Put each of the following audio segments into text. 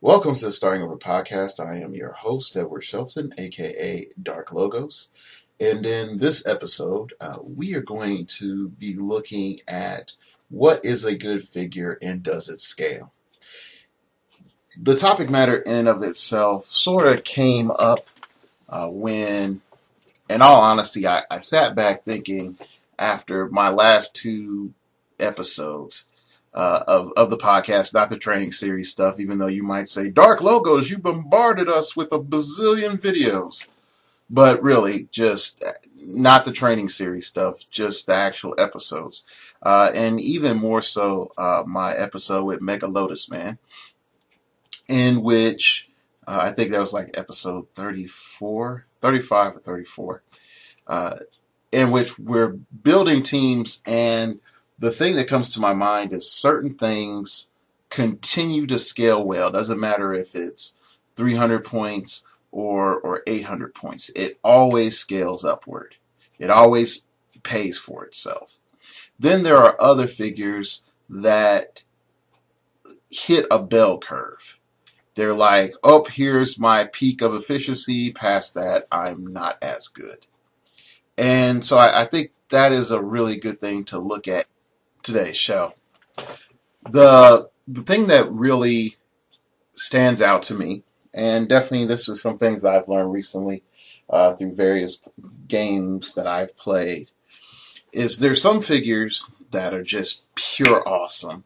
Welcome to the Starting Over podcast. I am your host, Edward Shelton, aka Dark Logos. And in this episode, we are going to be looking at what is a good figure and does it scale. The topic matter in and of itself sort of came up when, in all honesty, I sat back thinking after my last two episodes of the podcast, not the training series stuff, even though you might say, Dark Logos, you bombarded us with a bazillion videos. But really, just not the training series stuff, just the actual episodes. And even more so, my episode with Mega Lotus Man, in which I think that was like episode 34, 35 or 34. In which we're building teams, and the thing that comes to my mind is certain things continue to scale well. Doesn't matter if it's 300 points or 800 points. It always scales upward. It always pays for itself. Then there are other figures that hit a bell curve. They're like, oh, here's my peak of efficiency. Past that, I'm not as good. And so I think that is a really good thing to look at today's show. The thing that really stands out to me, and definitely this is some things I've learned recently through various games that I've played, is there's some figures that are just pure awesome,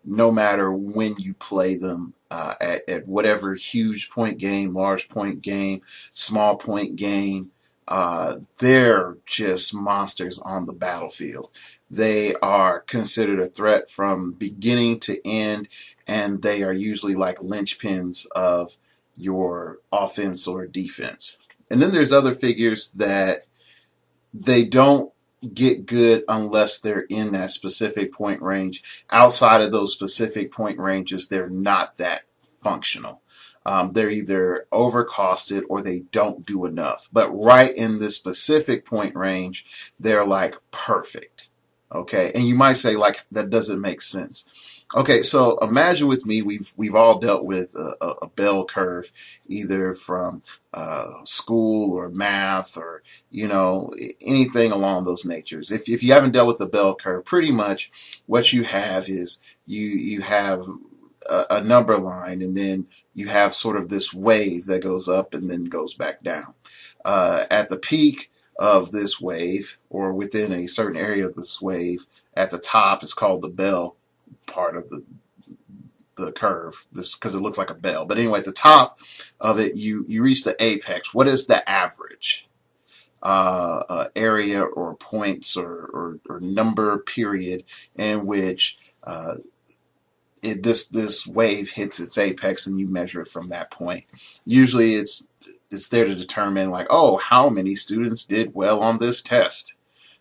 no matter when you play them at whatever huge point game, large point game, small point game. They're just monsters on the battlefield. They are considered a threat from beginning to end, and they are usually like linchpins of your offense or defense. And then there's other figures that they don't get good unless they're in that specific point range. Outside of those specific point ranges, they're not that functional. They're either overcosted or they don't do enough. But right in this specific point range, they're like perfect. Okay, and you might say like that doesn't make sense. Okay, so imagine with me, we've all dealt with a bell curve, either from school or math or anything along those natures. If you haven't dealt with the bell curve, pretty much what you have is you have a number line, and then you have sort of this wave that goes up and then goes back down. At the peak of this wave, or within a certain area of this wave, at the top is called the bell part of the curve, this because it looks like a bell. But anyway, at the top of it, you reach the apex. What is the average area or points or number period in which this wave hits its apex, and you measure it from that point? Usually it's there to determine like, oh, how many students did well on this test.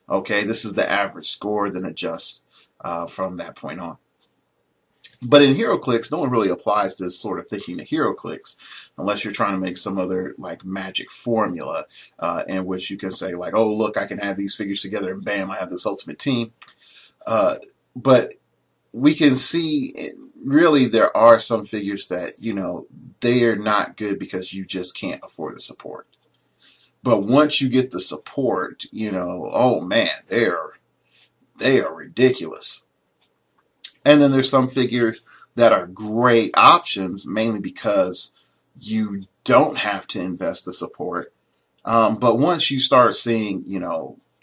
Okay, this is the average score, then adjust from that point on. But in HeroClix, no one really applies this sort of thinking to HeroClix unless you're trying to make some other like magic formula in which you can say like, oh, look, I can add these figures together and bam, I have this ultimate team. But we can see really there are some figures that, they are not good because you just can't afford the support. But once you get the support, oh man, they are ridiculous. And then there's some figures that are great options, mainly because you don't have to invest the support. But once you start seeing,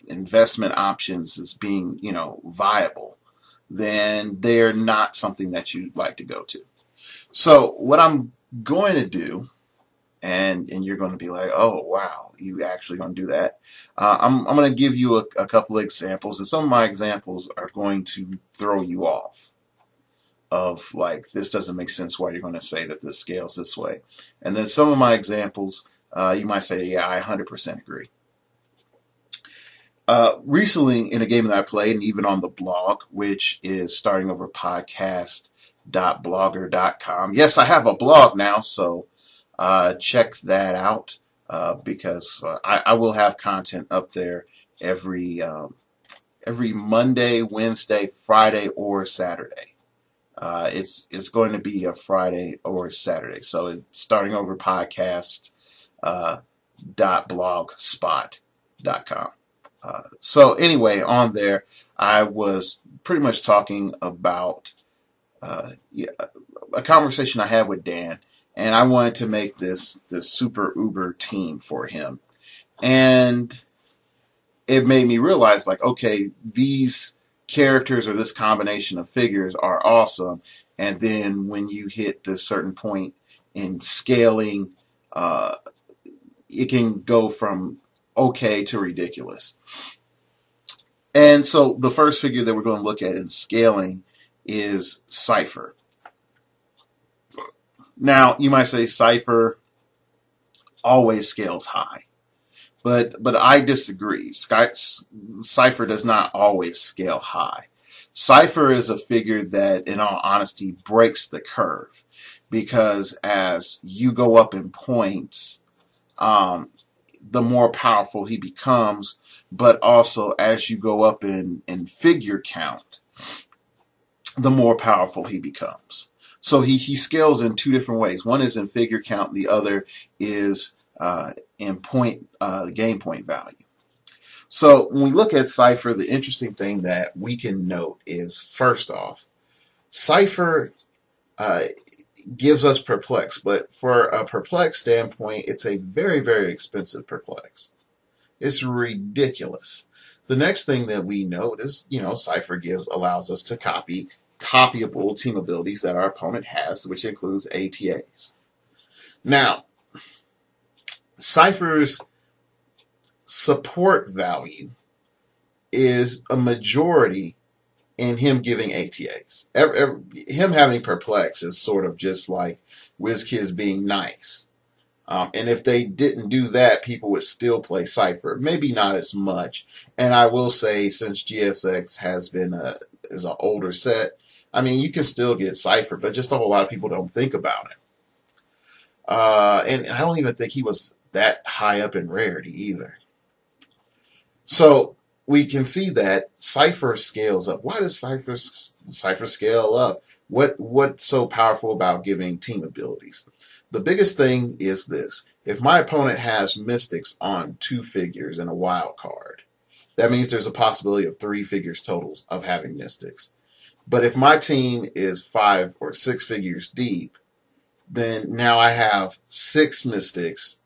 investment options as being, viable, then they're not something that you'd like to go to. So what I'm going to do, and you're going to be like, oh, wow, you actually going to do that? I'm going to give you a couple of examples, and some of my examples are going to throw you off of like, this doesn't make sense why you're going to say that this scales this way. And then some of my examples, you might say, yeah, I 100% agree. Recently, in a game that I played, and even on the blog, which is startingoverpodcast.blogger.com. Yes, I have a blog now, so check that out because I will have content up there every Monday, Wednesday, Friday, or Saturday. It's going to be a Friday or a Saturday. So it's starting over podcast .blogspot.com. So anyway, on there, I was pretty much talking about yeah, a conversation I had with Dan, and I wanted to make this super uber team for him, and it made me realize, like, okay, these characters or this combination of figures are awesome, and then when you hit this certain point in scaling, uh, it can go from okay to ridiculous. And so the first figure that we're going to look at in scaling is Cypher. Now, you might say Cypher always scales high, but I disagree. Cypher does not always scale high. Cypher is a figure that, in all honesty, breaks the curve, because as you go up in points, the more powerful he becomes, but also as you go up in figure count, the more powerful he becomes. So he scales in two different ways. One is in figure count, the other is in game point value. So when we look at Cypher, the interesting thing that we can note is, first off, Cypher gives us Perplex, but for a Perplex standpoint, it's a very, very expensive Perplex. It's ridiculous. The next thing that we note is, Cypher allows us to copy copyable team abilities that our opponent has, which includes ATAs. Now, Cypher's support value is a majority in him giving ATAs. Him having Perplex is sort of just like WizKids being nice. And if they didn't do that, people would still play Cypher. Maybe not as much. And I will say, since GSX is an older set, I mean, you can still get Cypher, but just a whole lot of people don't think about it. And I don't even think he was that high up in rarity either. So we can see that Cypher scales up. Why does Cypher scale up? What's so powerful about giving team abilities? The biggest thing is this. If my opponent has Mystics on 2 figures and a wild card, that means there's a possibility of 3 figures total of having Mystics. But if my team is 5 or 6 figures deep, then now I have 6 Mystics,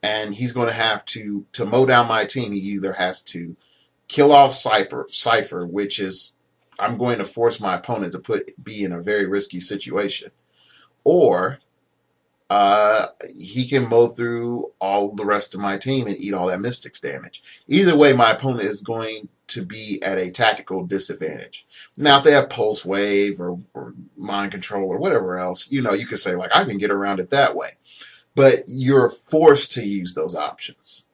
and he's going to have to mow down my team. He either has to kill off Cypher, which is, I'm going to force my opponent to be in a very risky situation, or he can mow through all the rest of my team and eat all that Mystics damage. Either way, my opponent is going to be at a tactical disadvantage. Now, if they have Pulse Wave or Mind Control or whatever else, you could say, like, I can get around it that way. But you're forced to use those options.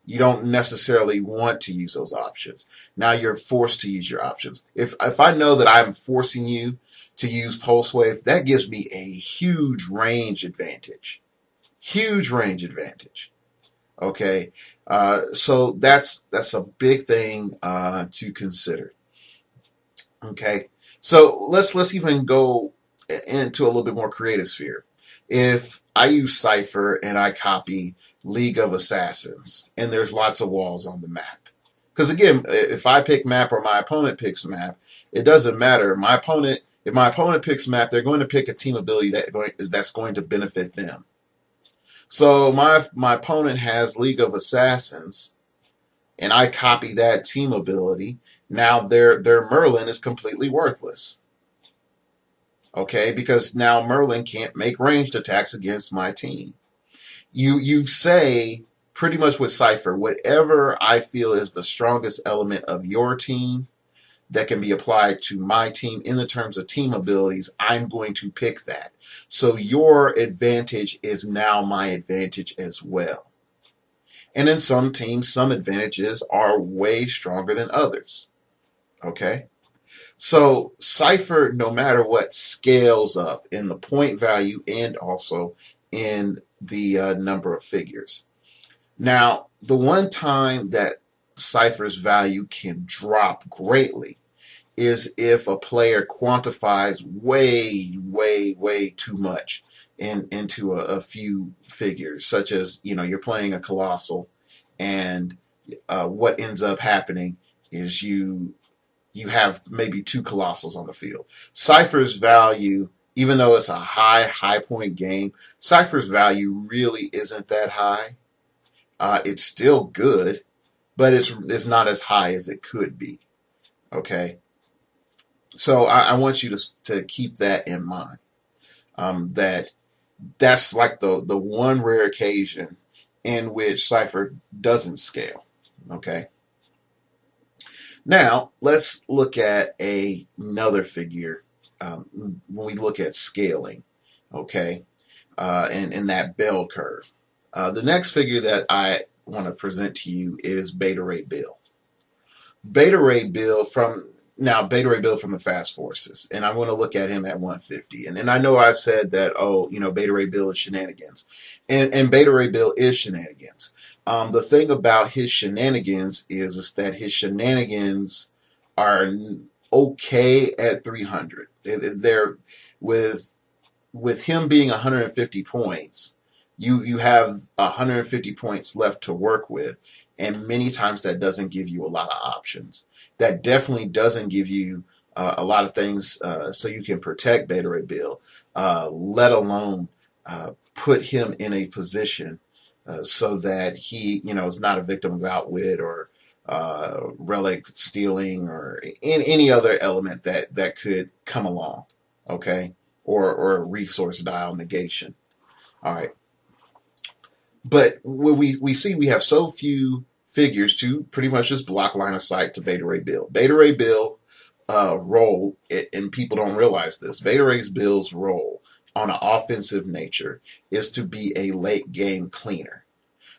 You don't necessarily want to use those options. Now you're forced to use your options. If I know that I'm forcing you to use Pulse Wave, that gives me a huge range advantage. Huge range advantage. Okay, so that's a big thing to consider. Okay, so let's even go into a little bit more creative sphere. If I use Cypher and I copy League of Assassins, and there's lots of walls on the map. Because again, if I pick map or my opponent picks map, it doesn't matter. If my opponent picks map, they're going to pick a team ability that's going to benefit them. So my opponent has League of Assassins, and I copy that team ability. Now their Merlin is completely worthless. Okay, because now Merlin can't make ranged attacks against my team. You say pretty much with Cypher, whatever I feel is the strongest element of your team that can be applied to my team in the terms of team abilities, I'm going to pick that. So your advantage is now my advantage as well. And in some teams, some advantages are way stronger than others. Okay? So Cypher, no matter what, scales up in the point value and also in the number of figures. Now, the one time that Cypher's value can drop greatly is if a player quantifies way too much into a few figures, such as, you're playing a colossal, and what ends up happening is you have maybe two colossals on the field. Cypher's value, even though it's a high point game, Cypher's value really isn't that high. It's still good, but it's not as high as it could be. Okay, so I want you to keep that in mind. That's like the one rare occasion in which Cypher doesn't scale. Okay. Now let's look at another figure when we look at scaling. Okay, and in that bell curve. The next figure that I want to present to you is Beta Ray Bill. Beta Ray Bill from the Fast Forces, and I'm going to look at him at 150. And I know I said that, Beta Ray Bill is shenanigans, and Beta Ray Bill is shenanigans. The thing about his shenanigans is that his shenanigans are okay at 300. They're with him being 150 points. You have 150 points left to work with, and many times that doesn't give you a lot of options. That definitely doesn't give you a lot of things so you can protect Beta Ray Bill, let alone put him in a position so that he, is not a victim of outwit or relic stealing or any other element that could come along, okay, or resource dial negation. All right. But we see we have so few figures to pretty much just block line of sight to Beta Ray Bill. Beta Ray Bill role, and people don't realize this, Beta Ray Bill's role on an offensive nature is to be a late game cleaner,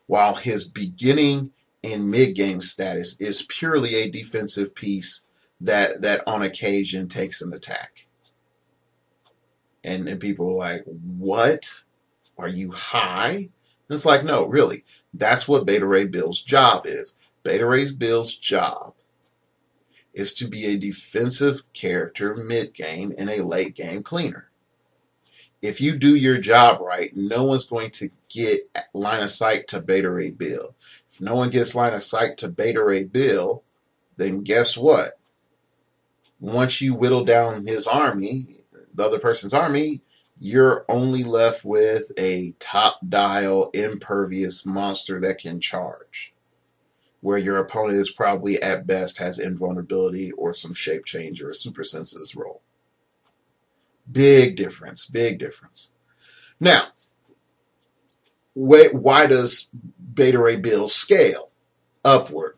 while his beginning and mid game status is purely a defensive piece that on occasion takes an attack. And people are like, what? Are you high? And it's like, no, really. That's what Beta Ray Bill's job is. Beta Ray Bill's job is to be a defensive character mid-game and a late-game cleaner. If you do your job right, no one's going to get line of sight to Beta Ray Bill. If no one gets line of sight to Beta Ray Bill, then guess what? Once you whittle down his army, the other person's army, you're only left with a top dial impervious monster that can charge, where your opponent is probably at best has invulnerability or some shape change or a super senses roll. Big difference, big difference. Now, why does Beta Ray Bill scale upward?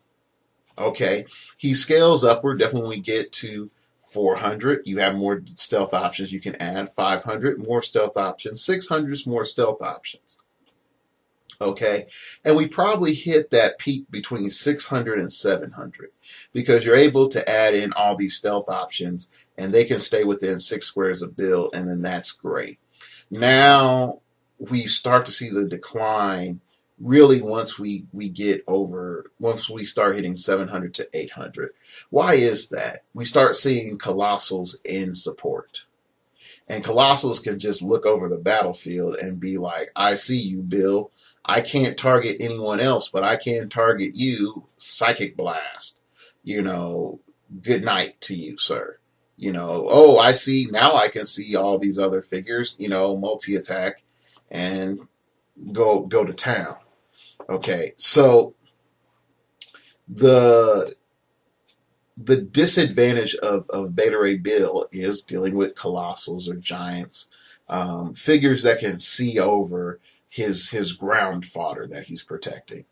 Okay, he scales upward definitely when we get to 400, you have more stealth options you can add. 500, more stealth options. 600, more stealth options. Okay, and we probably hit that peak between 600 and 700 because you're able to add in all these stealth options and they can stay within 6 squares of Bill, and then that's great. Now we start to see the decline really once we start hitting 700 to 800. Why is that? We start seeing colossals in support. And colossals can just look over the battlefield and be like, I see you, Bill. I can't target anyone else, but I can target you. Psychic blast. Good night to you, sir. Oh, I see. Now I can see all these other figures, multi-attack and go to town. Okay, so the disadvantage of Beta Ray Bill is dealing with colossals or giants, figures that can see over his ground fodder that he's protecting.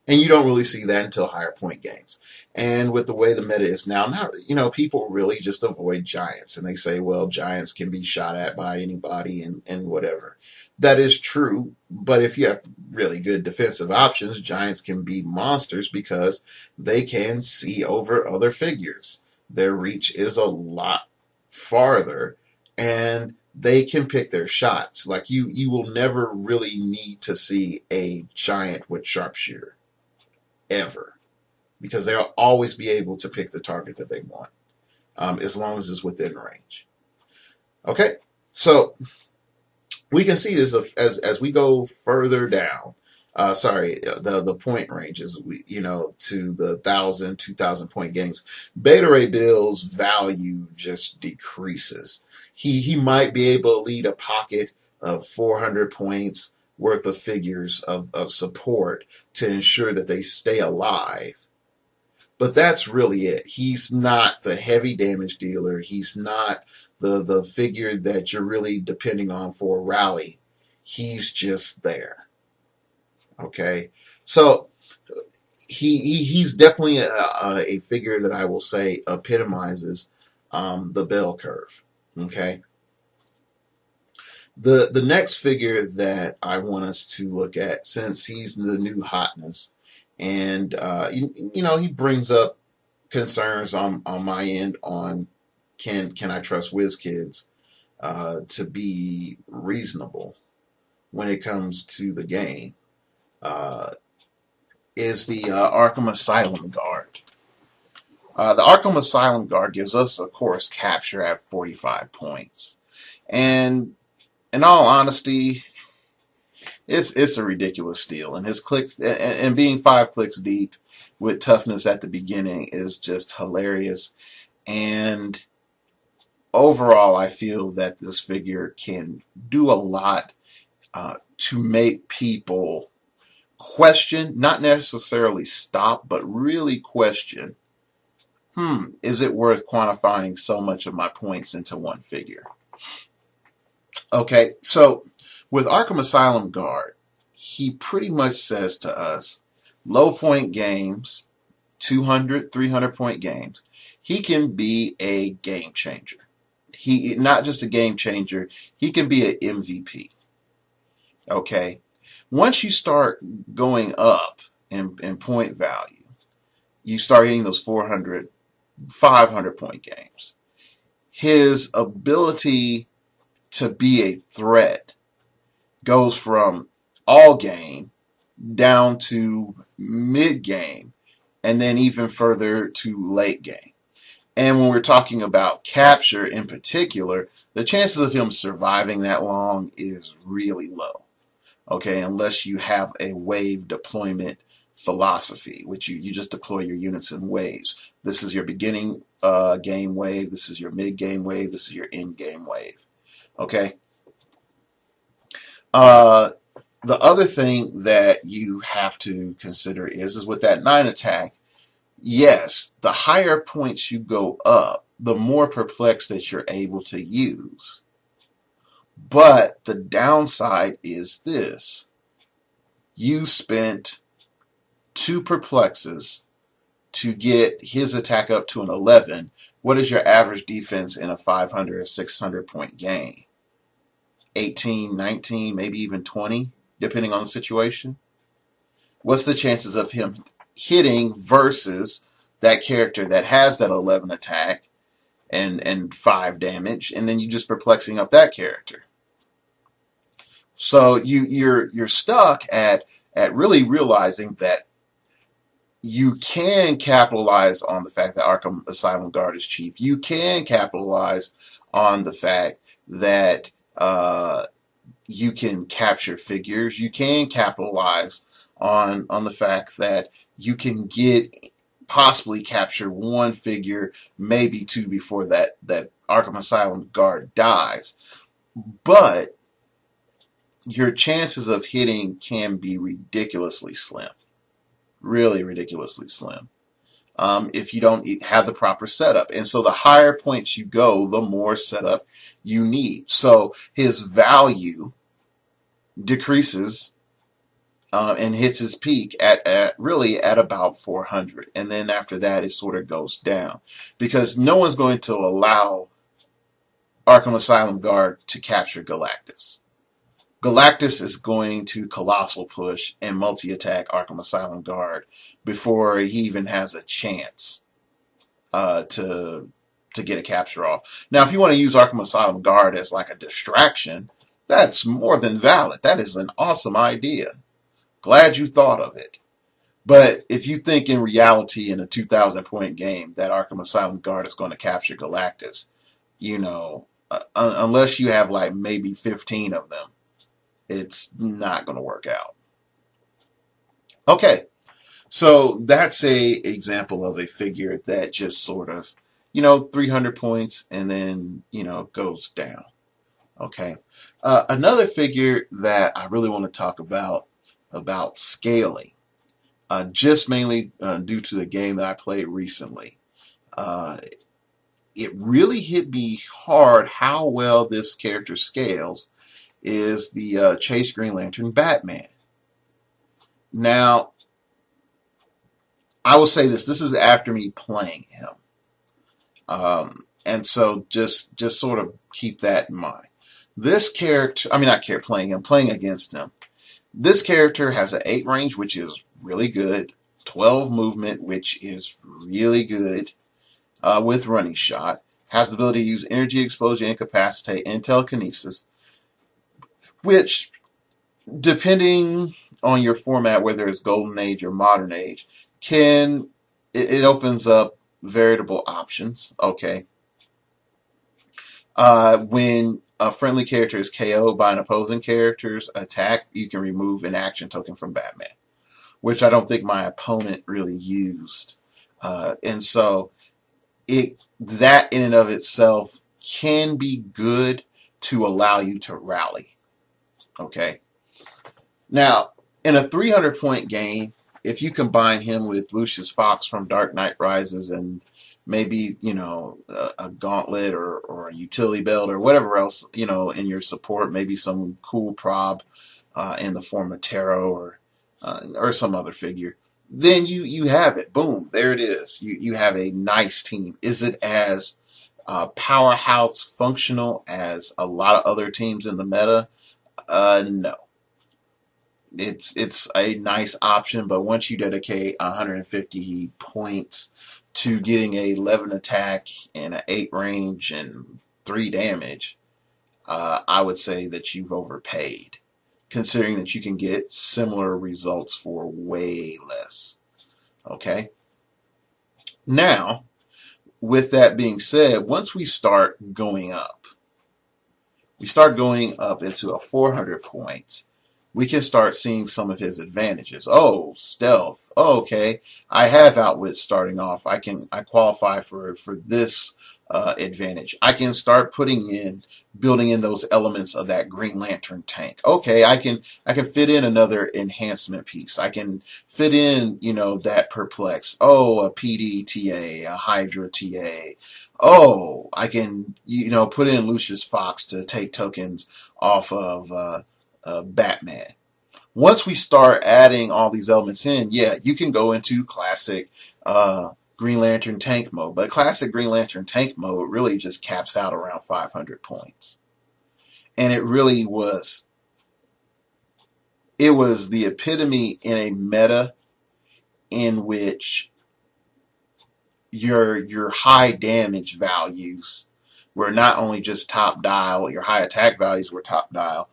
And you don't really see that until higher point games. And with the way the meta is now, people really just avoid giants. And they say, well, giants can be shot at by anybody and whatever. That is true. But if you have really good defensive options, giants can be monsters because they can see over other figures. Their reach is a lot farther, and they can pick their shots. Like you will never really need to see a giant with sharpshooter. Ever, because they'll always be able to pick the target that they want. as long as it's within range. Okay, so we can see this as we go further down. The point ranges, to the 1,000, 2,000 point games. Beta Ray Bill's value just decreases. He might be able to lead a pocket of 400 points worth of figures of support to ensure that they stay alive. But that's really it. He's not the heavy damage dealer. He's not the figure that you're really depending on for a rally. He's just there. Okay, so he's definitely a figure that I will say epitomizes the bell curve. Okay, the next figure that I want us to look at, since he's the new hotness, and he brings up concerns on my end on can I trust WizKids to be reasonable when it comes to the game, is the Arkham Asylum Guard. The Arkham Asylum Guard gives us, of course, capture at 45 points. And in all honesty, it's a ridiculous steal. And his clicks, and being 5 clicks deep with toughness at the beginning is just hilarious. And overall, I feel that this figure can do a lot to make people question, not necessarily stop, but really question, is it worth quantifying so much of my points into one figure? Okay, so with Arkham Asylum Guard, he pretty much says to us, low point games, 200, 300 point games, he can be a game changer. He not just a game changer, he can be an MVP. Okay, once you start going up in point value, you start hitting those 400, 500 point games. His ability to be a threat goes from all game down to mid game, and then even further to late game. And when we're talking about capture in particular, the chances of him surviving that long is really low. Okay, unless you have a wave deployment philosophy, which you just deploy your units in waves. This is your beginning game wave, this is your mid game wave, this is your end game wave. Okay. The other thing that you have to consider is with that 9 attack, yes, the higher points you go up, the more perplex that you're able to use. But the downside is this. You spent 2 perplexes to get his attack up to an 11. What is your average defense in a 500 or 600 point game? 18, 19, maybe even 20, depending on the situation. What's the chances of him hitting versus that character that has that 11 attack and 5 damage, and then you just perplexing up that character? So you're stuck at really realizing that you can capitalize on the fact that Arkham Asylum Guard is cheap. You can capitalize on the fact that you can capture figures. You can capitalize on the fact that you can possibly capture 1 figure, maybe 2 before that Arkham Asylum Guard dies. But your chances of hitting can be ridiculously slim. Really ridiculously slim. If you don't have the proper setup. And so the higher points you go, the more setup you need. So his value decreases and hits his peak at really at about 400. And then after that, it sort of goes down. Because no one's going to allow Arkham Asylum Guard to capture Galactus. Galactus is going to colossal push and multi-attack Arkham Asylum Guard before he even has a chance to get a capture off. Now, if you want to use Arkham Asylum Guard as like a distraction, that's more than valid. That is an awesome idea. Glad you thought of it. But if you think in reality in a 2,000 point game that Arkham Asylum Guard is going to capture Galactus, unless you have like maybe 15 of them, it's not going to work out. Okay, so that's a example of a figure that just sort of, 300 points and then, goes down. Okay. Another figure that I really want to talk about scaling, just mainly due to the game that I played recently. Uh, it really hit me hard how well this character scales is the Chase Green Lantern Batman. Now, I will say this. This is after me playing him. And so just sort of keep that in mind. This character, I mean, not care playing him, playing against him. This character has an 8 range, which is really good. 12 movement, which is really good with running shot. Has the ability to use energy, explosion, incapacitate, and telekinesis, which, depending on your format, whether it's Golden Age or Modern Age, it opens up veritable options. Okay. When a friendly character is KO'd by an opposing character's attack, you can remove an action token from Batman, which I don't think my opponent really used. And so that in and of itself can be good to allow you to rally. Okay. Now, in a 300 point game, if you combine him with Lucius Fox from Dark Knight Rises and maybe, a gauntlet or a utility belt or whatever else, in your support, maybe some cool prob in the form of Tarot or some other figure, then you have it. Boom, there it is. You have a nice team. Is it as powerhouse functional as a lot of other teams in the meta? No. It's a nice option, but once you dedicate 150 points to getting a 11 attack and an 8 range and 3 damage, I would say that you've overpaid, considering that you can get similar results for way less. Okay? Now, with that being said, once we start going up into a 400 points, we can start seeing some of his advantages. Oh, stealth. Oh, okay. I have outwit starting off. I qualify for this advantage. I can start building in those elements of that Green Lantern tank. Okay, I can fit in another enhancement piece. I can fit in, that perplex. Oh, a PD TA, a Hydra TA. Oh, I can, put in Lucius Fox to take tokens off of Batman. Once we start adding all these elements in, yeah, you can go into classic Green Lantern tank mode. But classic Green Lantern tank mode really just caps out around 500 points. And it really was, the epitome in a meta in which your high damage values were not only just top dial, your high attack values were top dial,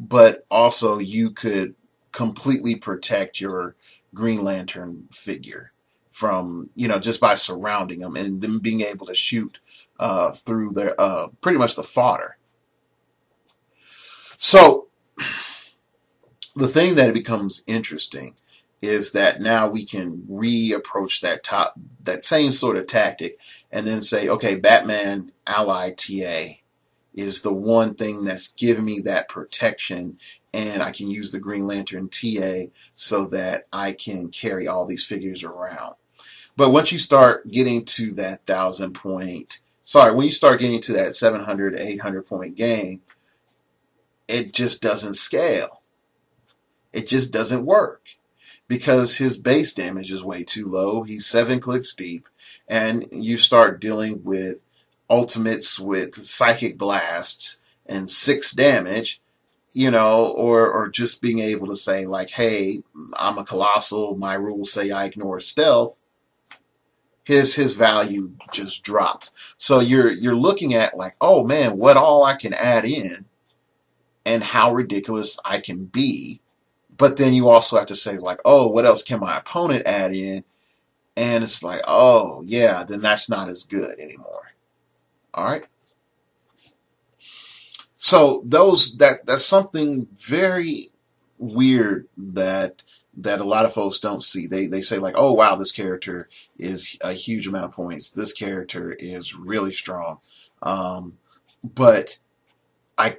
but also you could completely protect your Green Lantern figure from, just by surrounding them and them being able to shoot through their pretty much the fodder. So the thing that it becomes interesting is that now we can reapproach that same sort of tactic and then say, okay, Batman Ally TA is the one thing that's giving me that protection, and I can use the Green Lantern TA so that I can carry all these figures around. But once you start getting to that 1,000 point, when you start getting to that 700, 800 point game, it just doesn't scale. It just doesn't work because his base damage is way too low. He's 7 clicks deep, and you start dealing with ultimates with psychic blasts and 6 damage, or just being able to say like, hey, I'm a colossal, my rules say I ignore stealth. His value just drops. So you're looking at like, oh man, what all I can add in and how ridiculous I can be But then you also have to say, like, oh, what else can my opponent add in? And it's like, oh, yeah, then that's not as good anymore. All right. So that's something very weird that a lot of folks don't see. They say like, oh wow, this character is a huge amount of points. This character is really strong. But I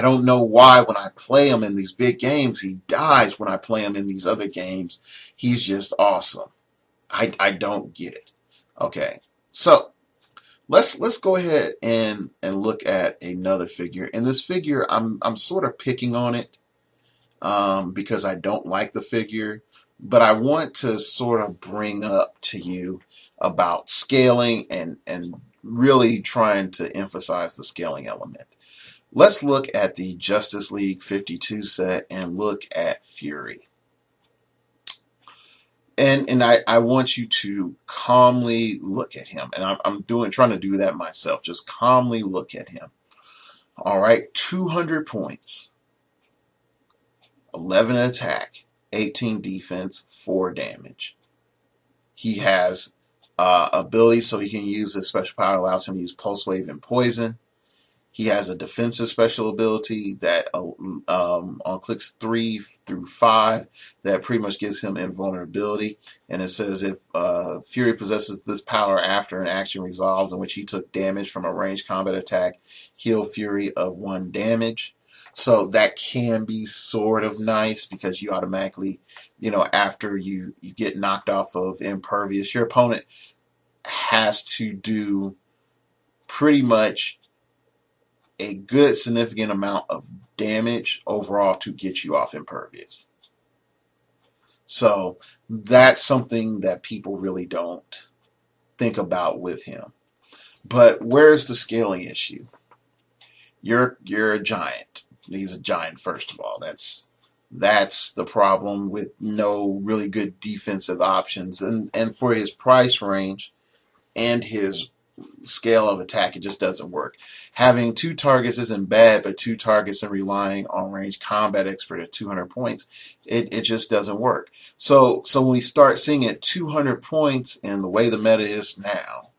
don't know why when I play him in these big games, he dies. When I play him in these other games, he's just awesome. I don't get it. Okay. So let's go ahead and look at another figure. And this figure, I'm sort of picking on it because I don't like the figure, but I want to sort of bring up to you about scaling and really trying to emphasize the scaling element. Let's look at the Justice League 52 set and look at Fury. And I want you to calmly look at him. And I'm trying to do that myself. Just calmly look at him. All right, 200 points, 11 attack, 18 defense, 4 damage. He has ability, so he can use his special power, allows him to use Pulse Wave and Poison. He has a defensive special ability that on clicks 3 through 5 that pretty much gives him invulnerability. And it says if Fury possesses this power after an action resolves in which he took damage from a ranged combat attack, heal Fury of 1 damage. So that can be sort of nice because you automatically, after you get knocked off of Impervious, your opponent has to do pretty much a good significant amount of damage overall to get you off Impervious. So that's something that people really don't think about with him. But where's the scaling issue? You're a giant. He's a giant, first of all. That's the problem with no really good defensive options. And for his price range and his scale of attack, it just doesn't work. Having 2 targets isn't bad, but 2 targets and relying on ranged combat expert at 200 points, it just doesn't work. So when we start seeing it 200 points in the way the meta is now,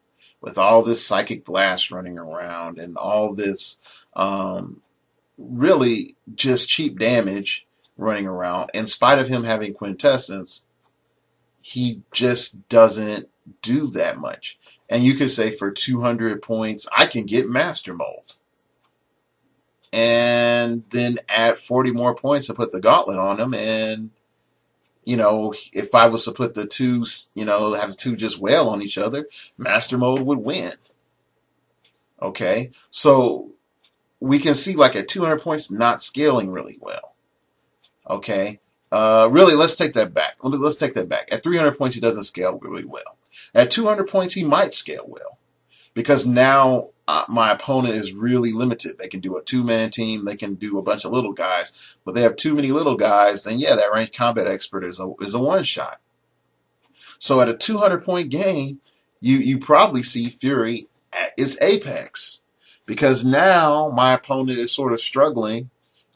with all this psychic blast running around and all this really just cheap damage running around, in spite of him having quintessence, he just doesn't do that much. And you could say for 200 points, I can get Master Mold. And then add 40 more points to put the gauntlet on him. And, if I was to put the two, have the two just wail on each other, Master Mold would win. Okay? So we can see like at 200 points, not scaling really well. Okay? Really, let's take that back. Let's take that back. At 300 points, he doesn't scale really well. At 200 points, he might scale well because now my opponent is really limited. They can do a 2-man team. They can do a bunch of little guys, but they have too many little guys. Then yeah, that ranged combat expert is a one-shot. So at a 200-point game, you probably see Fury at its apex because now my opponent is sort of struggling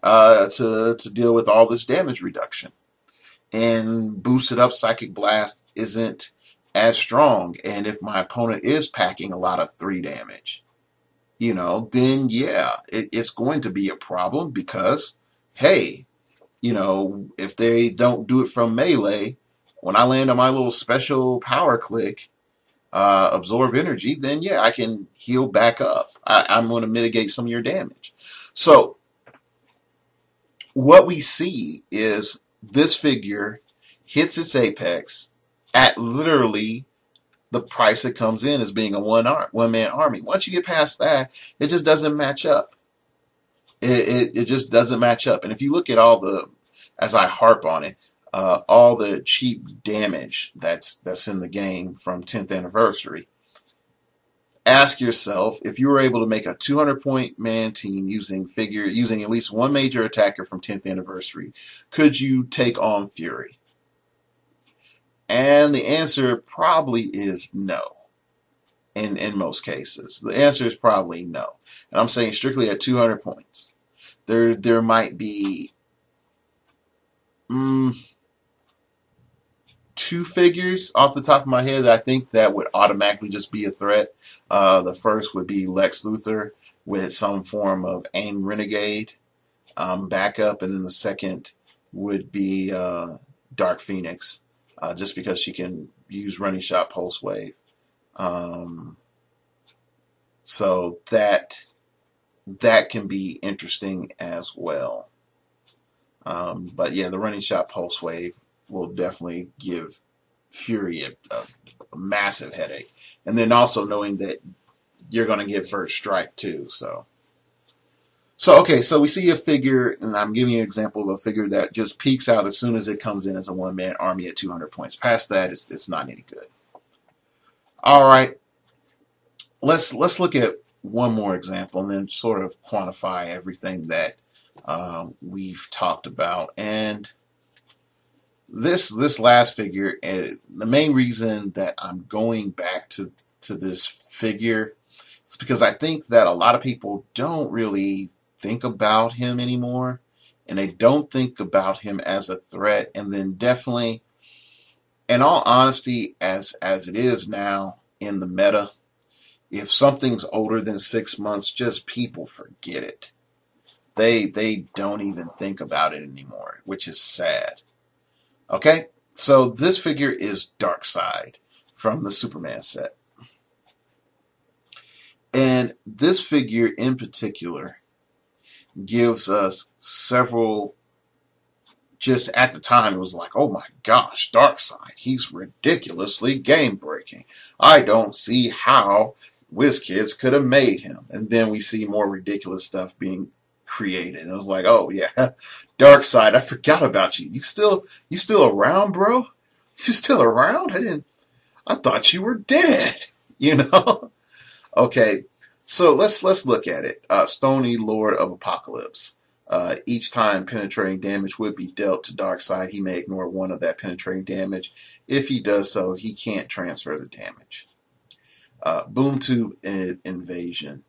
to deal with all this damage reduction, and boosted up Psychic Blast isn't as strong. And if my opponent is packing a lot of 3 damage, then yeah, it's going to be a problem because, hey, if they don't do it from melee, when I land on my little special power click, absorb energy, then yeah, I can heal back up. I'm going to mitigate some of your damage. So what we see is this figure hits its apex at literally the price it comes in as being a one-man army. Once you get past that, it just doesn't match up. It just doesn't match up. And if you look at as I harp on it, all the cheap damage that's in the game from 10th anniversary, ask yourself, if you were able to make a 200-point man team using at least one major attacker from 10th anniversary, could you take on Fury? And the answer probably is no. In most cases, the answer is probably no. And I'm saying strictly at 200 points. There might be two figures off the top of my head that I think that would automatically just be a threat. The first would be Lex Luthor with some form of AIM Renegade backup, and then the second would be Dark Phoenix, just because she can use Running Shot Pulse Wave. So that can be interesting as well. But yeah, the Running Shot Pulse Wave will definitely give Fury a massive headache. And then also knowing that you're going to get First Strike too. So okay, so we see a figure, and I'm giving you an example of a figure that just peaks out as soon as it comes in as a one-man army at 200 points. Past that, it's not any good. All right, let's look at one more example and then sort of quantify everything that we've talked about. And this last figure, the main reason that I'm going back to this figure is because I think that a lot of people don't really think about him anymore, and they don't think about him as a threat. And then definitely, in all honesty, as it is now in the meta, if something's older than 6 months, just people forget it. They don't even think about it anymore, which is sad. Okay, so this figure is Darkseid from the Superman set. And this figure in particular gives us several, just at the time it was like, oh my gosh, Darkseid, he's ridiculously game-breaking. I don't see how WizKids could have made him. And then we see more ridiculous stuff being created. And it was like, oh yeah, Darkseid, I forgot about you. You still around, bro? You still around? I thought you were dead. You know? Okay, so let's look at it. Stony, Lord of Apocalypse. Each time penetrating damage would be dealt to Darkseid, he may ignore one of that penetrating damage. If he does so, he can't transfer the damage. Boom Tube Invasion.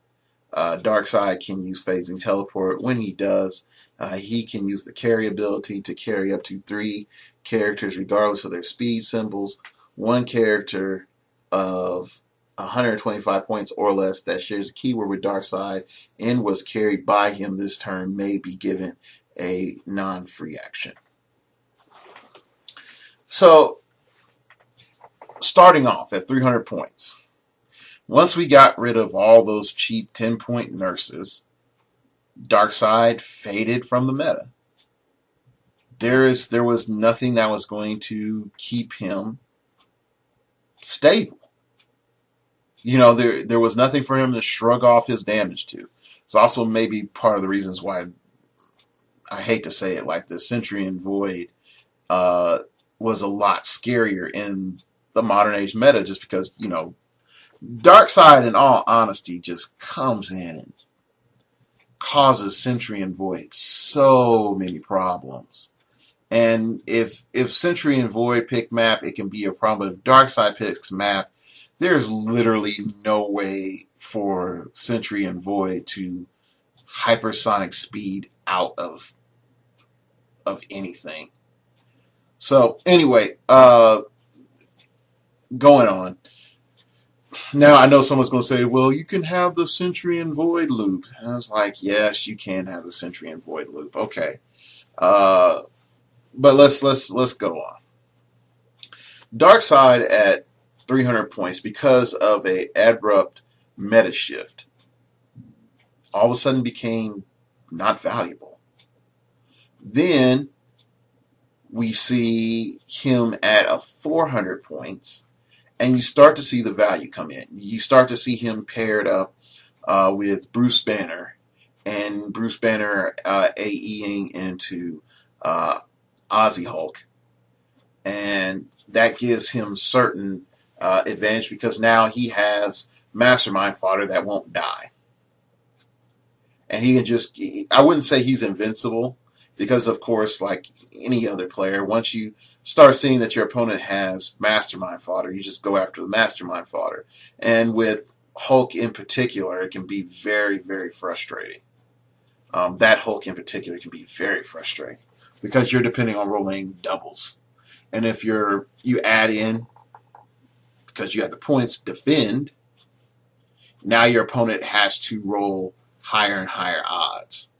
Darkseid can use Phasing Teleport. When he does, he can use the carry ability to carry up to 3 characters regardless of their speed symbols. One character of 125 points or less that shares a keyword with Darkseid and was carried by him this turn may be given a non-free action. So, starting off at 300 points. Once we got rid of all those cheap 10-point nurses, Darkseid faded from the meta. There was nothing that was going to keep him stable. You know, there was nothing for him to shrug off his damage to. It's also maybe part of the reasons why, I hate to say it like this, Centurion Void was a lot scarier in the modern age meta, just because, you know, Darkseid, in all honesty, just comes in and causes Centurion Void so many problems. And if Centurion Void pick map, it can be a problem. But if Darkseid picks map, there's literally no way for Centurion Void to hypersonic speed out of anything. So anyway, going on. Now, I know someone's going to say, well, you can have the Centurion Void loop. And I was like, yes, you can have the Centurion Void loop. Okay. But let's go on. Darkseid at 300 points, because of a abrupt meta shift, all of a sudden became not valuable. Then we see him at 400 points, and you start to see the value come in. You start to see him paired up with Bruce Banner, and Bruce Banner AEing into Aussie Hulk. And that gives him certain advantage, because now he has Mastermind fodder that won't die. And he can just, I wouldn't say he's invincible, because of course, like any other player, once you start seeing that your opponent has Mastermind fodder, you just go after the Mastermind fodder. And with Hulk in particular, it can be very, very frustrating. That Hulk in particular can be very frustrating, because you're depending on rolling doubles. And if you add in, because you have the points, defend, now your opponent has to roll higher and higher odds.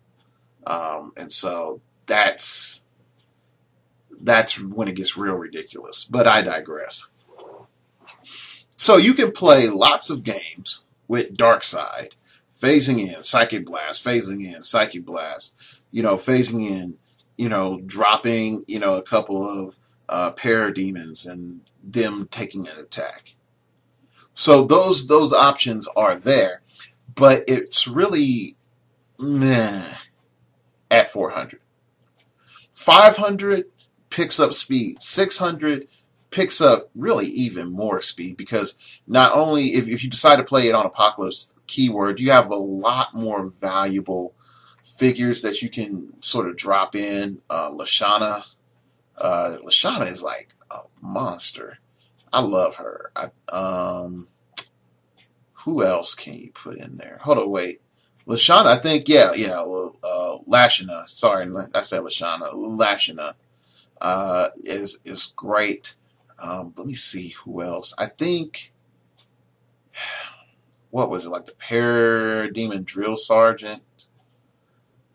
And so that's when it gets real ridiculous. But I digress. So you can play lots of games with Darkseid, phasing in, Psychic Blast, phasing in, Psychic Blast, phasing in, dropping, a couple of parademons and them taking an attack. So those options are there, but it's really meh at 400. 500 picks up speed. 600 picks up really even more speed, because not only if you decide to play it on Apocalypse keyword, you have a lot more valuable figures that you can sort of drop in. Lashana is like a monster. I love her. Who else can you put in there? Hold on, wait. Lashana, I think, Lashana. Sorry, I said Lashana. Lashana is great. Let me see who else. I think, what was it, like the Parademon Drill Sergeant?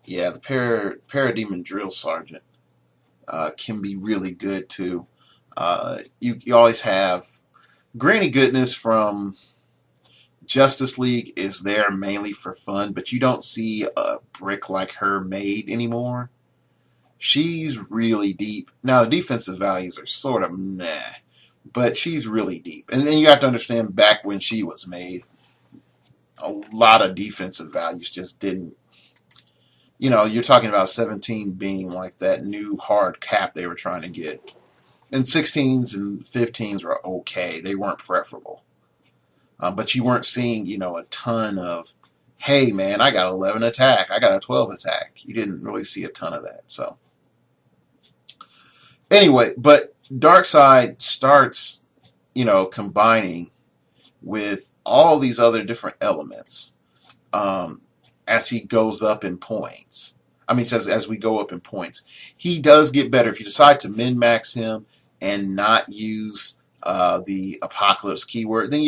Yeah, the Parademon Drill Sergeant can be really good too. You always have Granny Goodness from Justice League is there mainly for fun, but you don't see a brick like her made anymore. She's really deep. Now, the defensive values are sort of meh, but she's really deep. And then you have to understand, back when she was made, a lot of defensive values just didn't. You're talking about 17 being like that new hard cap they were trying to get. And 16s and 15s were okay. They weren't preferable. But you weren't seeing, a ton of, hey, man, I got 11 attack. I got a 12 attack. You didn't really see a ton of that. So, anyway, but Darkseid starts, combining with all these other different elements as he goes up in points. As we go up in points. He does get better. If you decide to min-max him and not use the Apocalypse keyword, then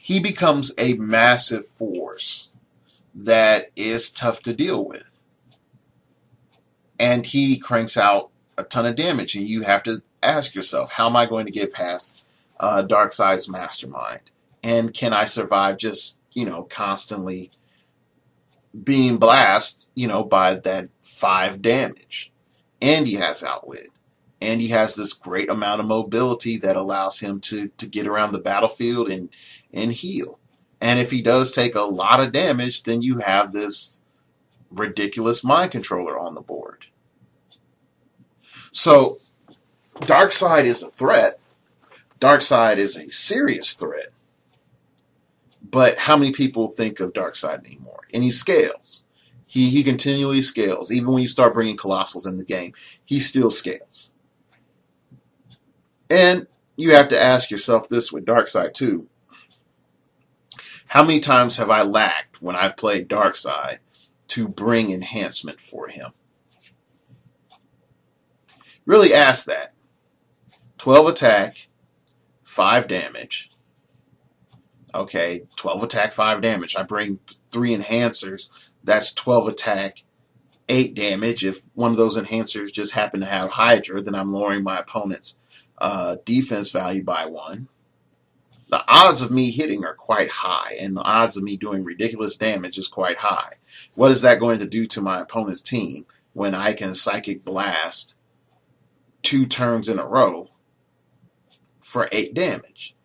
he becomes a massive force that is tough to deal with. And he cranks out a ton of damage, and you have to ask yourself, how am I going to get past Darkseid's mastermind? And can I survive just, constantly being blasted, by that 5 damage? And he has Outwit. And he has this great amount of mobility that allows him to get around the battlefield and heal. And if he does take a lot of damage, then you have this ridiculous mind controller on the board. So Darkseid is a threat. Darkseid is a serious threat. But how many people think of Darkseid anymore? And he scales. He continually scales. Even when you start bringing Colossals in the game, he still scales. And you have to ask yourself this with Darkseid too. How many times have I lacked when I've played Darkseid to bring enhancement for him? Really ask that. 12 attack, 5 damage. Okay, 12 attack, 5 damage. I bring 3 enhancers. That's 12 attack, 8 damage. If one of those enhancers just happen to have Hydra, then I'm lowering my opponent's defense value by 1. The odds of me hitting are quite high, and the odds of me doing ridiculous damage is quite high. What is that going to do to my opponent's team when I can Psychic Blast 2 turns in a row for 8 damage?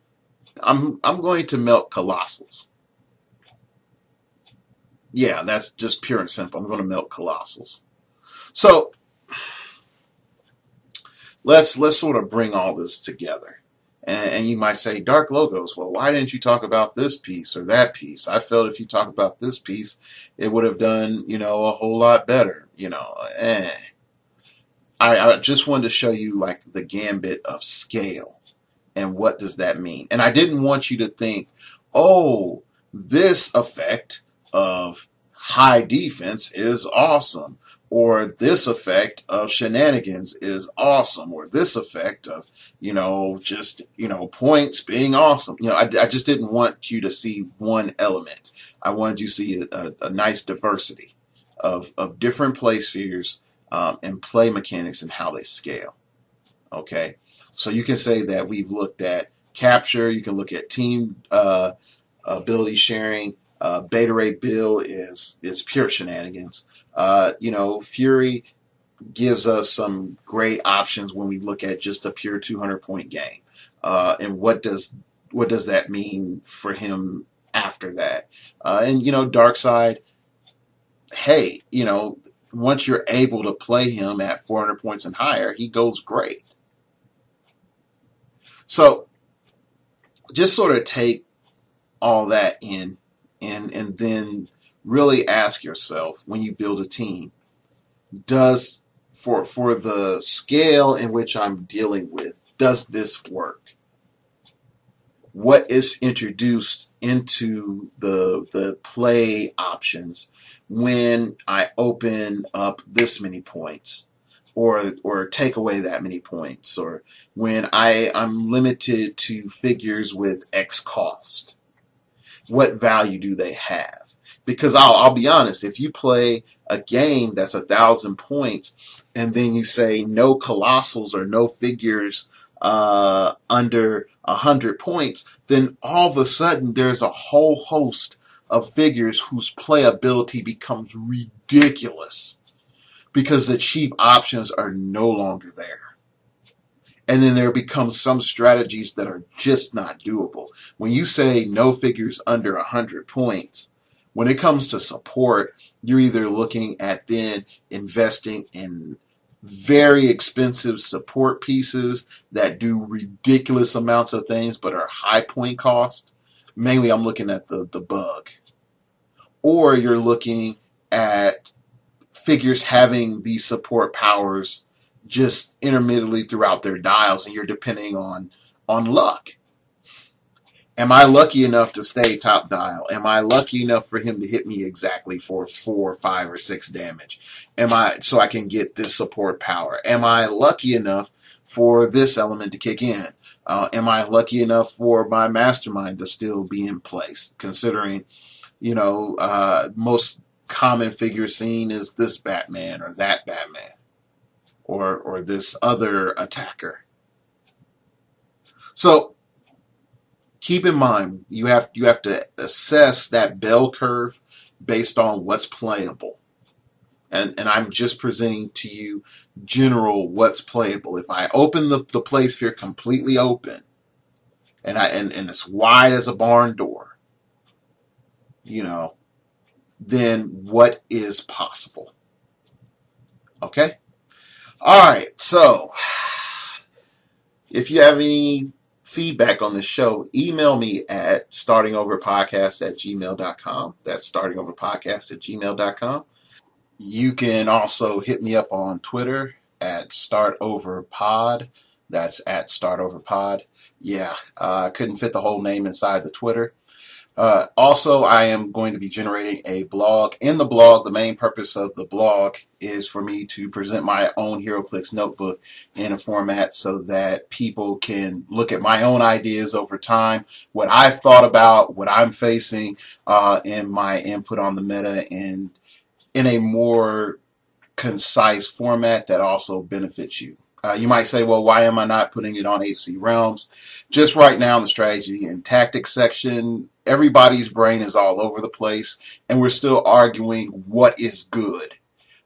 I'm going to melt Colossals. Yeah, that's just pure and simple. I'm going to melt Colossals. So let's sort of bring all this together. And you might say, Dark Logos, well, why didn't you talk about this piece or that piece? I felt if you talk about this piece, it would have done, a whole lot better. I just wanted to show you like the gambit of scale and what does that mean. And I didn't want you to think, oh, this effect of high defense is awesome, or this effect of shenanigans is awesome, or this effect of, just, points being awesome. I just didn't want you to see one element. I wanted you to see a nice diversity of different play spheres, and play mechanics and how they scale. Okay, so you can say that we've looked at capture. You can look at team ability sharing. Beta Ray Bill is pure shenanigans. Fury gives us some great options when we look at just a pure 200-point game. And what does that mean for him after that? And Darkseid, hey, once you're able to play him at 400 points and higher, he goes great. So just sort of take all that in, and then really ask yourself, when you build a team, does for the scale in which I'm dealing with, does this work? What is introduced into the play options when I open up this many points, or take away that many points, or when I'm limited to figures with X cost? What value do they have? Because I'll be honest, if you play a game that's 1,000 points and then you say no colossals or no figures under 100 points, then all of a sudden there's a whole host of figures whose playability becomes ridiculous because the cheap options are no longer there. And then there becomes some strategies that are just not doable. When you say no figures under 100 points, when it comes to support, you're either looking at then investing in very expensive support pieces that do ridiculous amounts of things but are high point cost. Mainly I'm looking at the bug. Or you're looking at figures having these support powers just intermittently throughout their dials, and you're depending on luck. Am I lucky enough to stay top dial? Am I lucky enough for him to hit me exactly for 4, 5, or 6 damage? So I can get this support power? Am I lucky enough for this element to kick in? Am I lucky enough for my mastermind to still be in place? Considering, most common figure seen is this Batman or that Batman, or this other attacker. So keep in mind, you have to assess that bell curve based on what's playable. And I'm just presenting to you general what's playable. If I open the play sphere completely open, and it's wide as a barn door, then what is possible? Okay? All right, so if you have any feedback on this show, email me at startingoverpodcast@gmail.com. That's startingoverpodcast@gmail.com. You can also hit me up on Twitter at startoverpod. That's at startoverpod. Yeah, I couldn't fit the whole name inside the Twitter. Also, I am going to be generating a blog. In the blog, the main purpose of the blog is for me to present my own HeroClix notebook in a format so that people can look at my own ideas over time, what I've thought about, what I'm facing, and my input on the meta, and in a more concise format that also benefits you. You might say, well, why am I not putting it on HC Realms? Just right now in the strategy and tactics section, everybody's brain is all over the place, and we're still arguing what is good.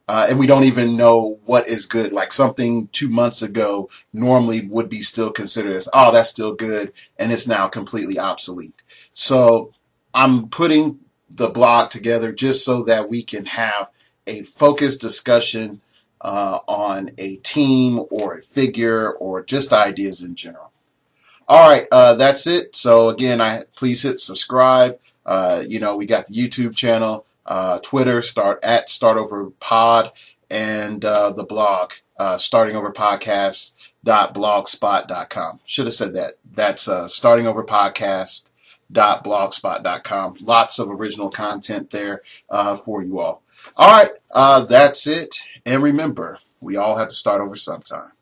And we don't even know what is good. Like something 2 months ago normally would be still considered as, oh, that's still good, and it's now completely obsolete. So I'm putting the blog together just so that we can have a focused discussion on a team or a figure or just ideas in general. All right, that's it. So again, please hit subscribe. We got the YouTube channel, Twitter, @startoverpod, and the blog, startingoverpodcast.blogspot.com. Should have said that. That's startingoverpodcast.blogspot.com. blogspot.com. Lots of original content there for you all. All right, that's it. And remember, we all have to start over sometime.